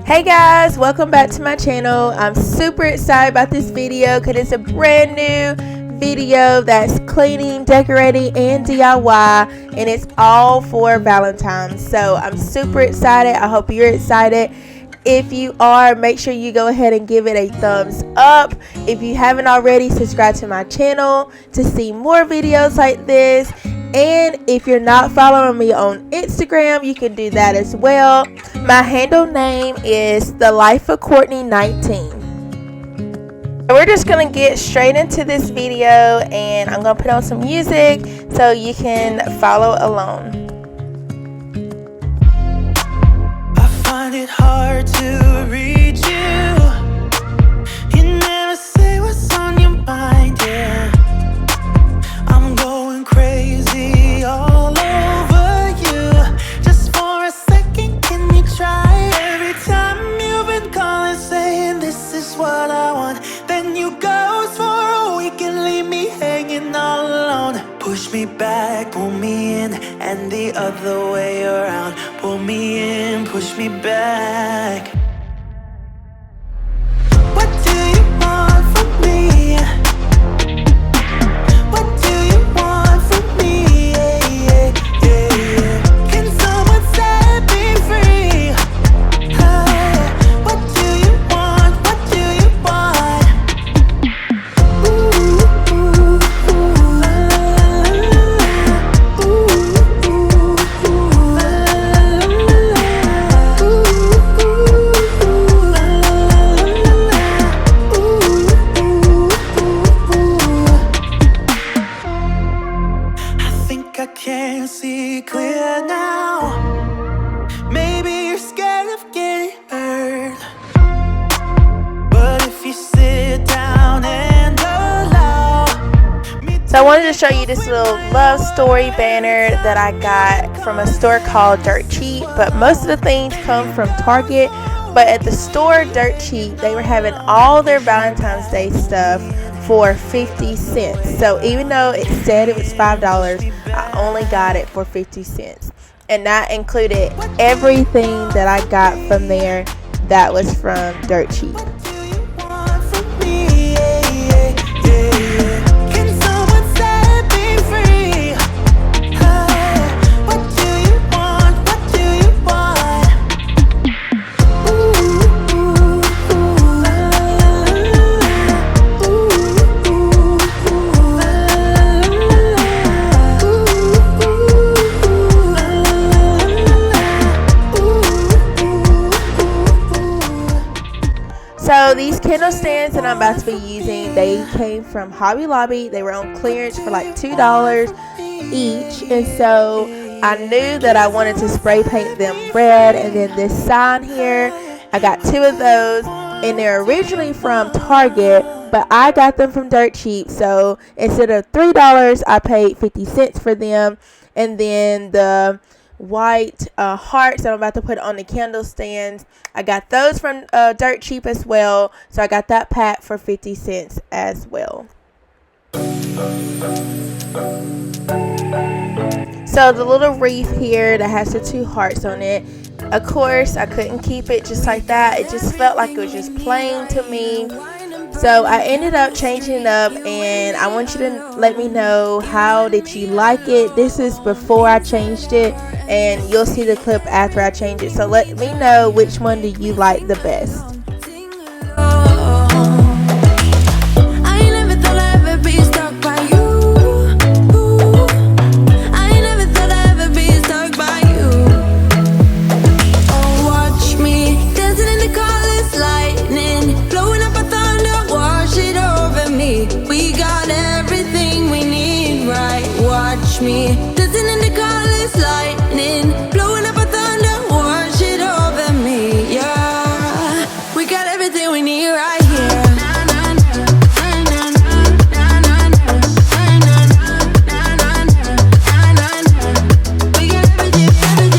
Hey guys, welcome back to my channel. I'm super excited about this video because it's a brand new video that's cleaning, decorating, and DIY, and it's all for Valentine's. So I'm super excited. I hope you're excited. If you are, make sure you go ahead and give it a thumbs up. If you haven't already, subscribe to my channel to see more videos like this. And if you're not following me on Instagram, you can do that as well. My handle name is The Life of Courtney 19. We're just gonna get straight into this video, and I'm gonna put on some music so you can follow along. I find it hard to read you. You never say what's on your mind, yeah. I'm going crazy all over you. Just for a second, can you try? Every time you've been calling saying this is what I want, then you ghost for a week and leave me hanging all alone. Push me back, pull me in, and the other way around. Pull me in, push me back. What do you want from me? What do you want from me? Yeah, yeah, yeah. Can someone set me free? What do you want? What do you want? Ooh, ooh, ooh, la, la, la, la. Ooh, ooh, ooh, la, la, la, la. Ooh, ooh, la, la, la, la. Ooh, ooh, ooh, ooh. I think I can see clear now. Maybe you're scared of getting hurt, but if you sit down and allow me So I wanted to show you this little love story banner that I got from a store called Dirt Cheap, but most of the things come from Target. But at the store Dirt Cheap, they were having all their Valentine's Day stuff for 50 cents. So even though it said it was $5, I only got it for 50 cents. And that included everything that I got from there that was from Dirt Cheap. What do you want from me? Yeah, yeah, yeah. Can someone set me free? What do you want? What do you want? Ooh, ooh, ooh, la, la, la, la. Ooh, ooh, ooh, la, la, la, la. Ooh, ooh, ooh, la, la, la, la. Ooh, ooh, ooh. So these candle stands that I'm about to be using, they came from Hobby Lobby. They were on clearance for like $2 each, and so I knew that I wanted to spray paint them red. And then this sign here, I got 2 of those, and they're originally from Target, but I got them from Dirt Cheap. So instead of $3, I paid 50 cents for them. And then the white hearts that I'm about to put on the candle stands, I got those from Dirt Cheap as well. So I got that pack for 50 cents as well. So the little wreath here that has the 2 hearts on it, of course I couldn't keep it just like that. It just felt like it was just plain to me. So I ended up changing it up, and I want you to let me know, how did you like it? This is before I changed it, and you'll see the clip after I change it. So let me know, which one do you like the best? I never thought I'd ever be stuck by you. I never thought I'd ever be stuck by you. Oh, watch me dancing in the colors, lightning, blowing up a thunder, wash it over me. We got everything we need, right? Watch me dancing in the colors, lightning, blowing up a thunder, wash it over me. Yeah, we got everything we need right here. We got everything, everything we need.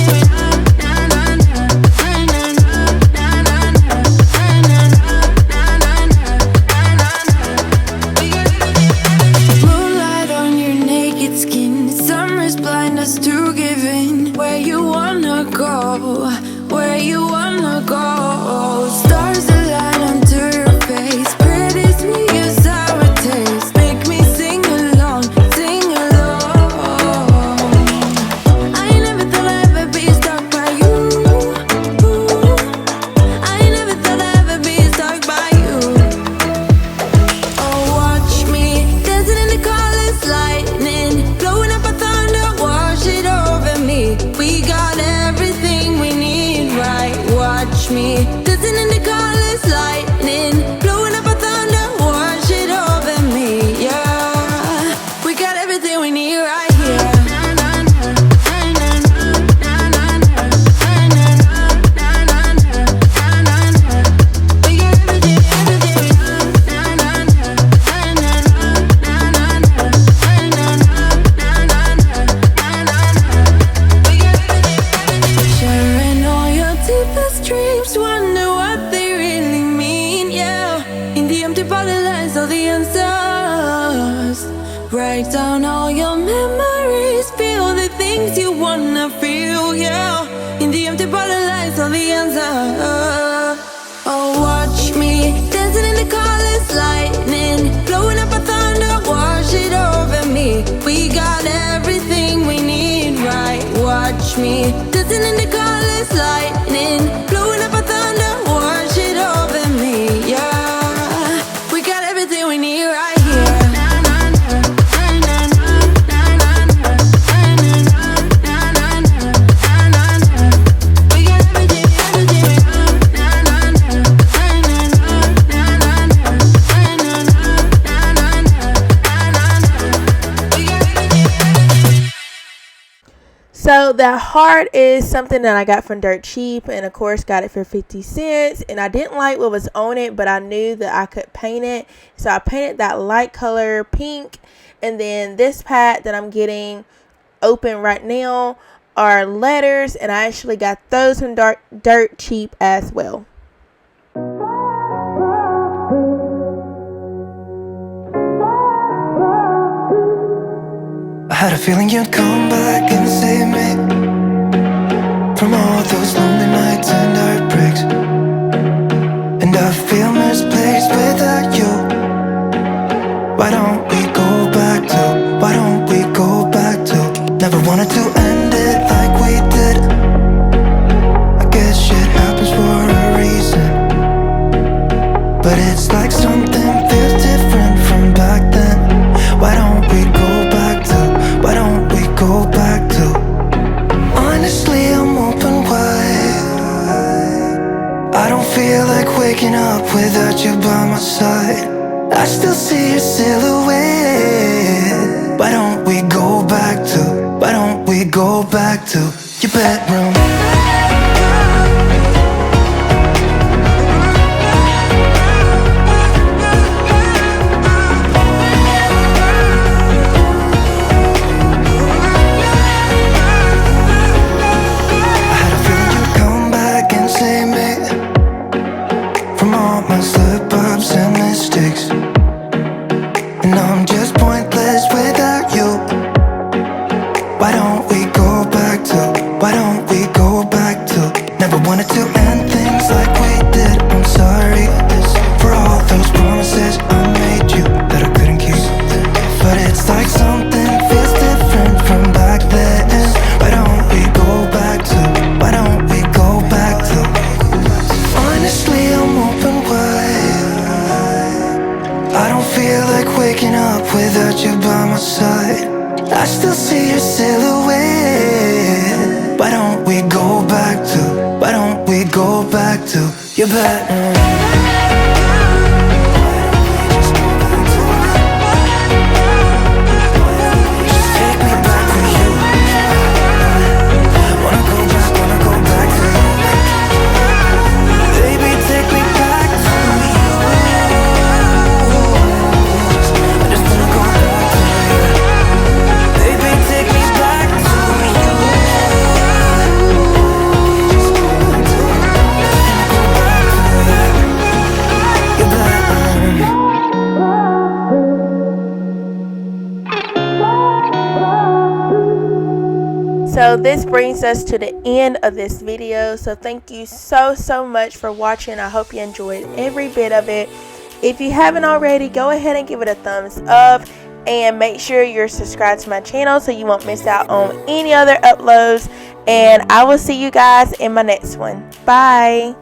Moonlight on your naked skin, summer's blind us to giving. Where you wanna go, where you wanna go. the things you wanna feel, yeah. In the empty bottle lies all the answer. Oh, watch me dancing in the colors, lightning blowing up a thunder, wash it over me. We got everything we need, right? Watch me dancing in the colors, lightning blowing up a thunder, wash it over me, yeah. We got everything we need right here. So that heart is something that I got from Dirt Cheap, and of course got it for 50 cents, and I didn't like what was on it, but I knew that I could paint it, so I painted that light color pink. And then this pad that I'm getting open right now are letters, and I actually got those from Dirt Cheap as well. I had a feeling you'd come back and save me from all those lonely nights and heartbreaks. And I feel misplaced without you. Why don't we go back to, why don't we go back to? Never wanted to end it like we did. I guess shit happens for a reason, but it's like something feels different from back then. Why don't we go back to, why don't we go back to? Honestly, I'm open wide. I don't feel like waking up without you by my side. I still see your silhouette. Why don't we go back to, why don't we go back to your bedroom? And I'm just pointless without you. Why don't we go back to, why don't we go back to? Never wanted to end things like we did. I'm sorry for all those promises I made you that I couldn't keep. But it's like something feels different from back then. Why don't we go back to, why don't we go back to? Honestly, I'm open wide. I don't feel like waking up without you by my side. I still see your silhouette. Why don't we go back to, why don't we go back to your bedroom? So this brings us to the end of this video. So thank you so much for watching. I hope you enjoyed every bit of it. If you haven't already, go ahead and give it a thumbs up, and make sure you're subscribed to my channel so you won't miss out on any other uploads. And I will see you guys in my next one. Bye.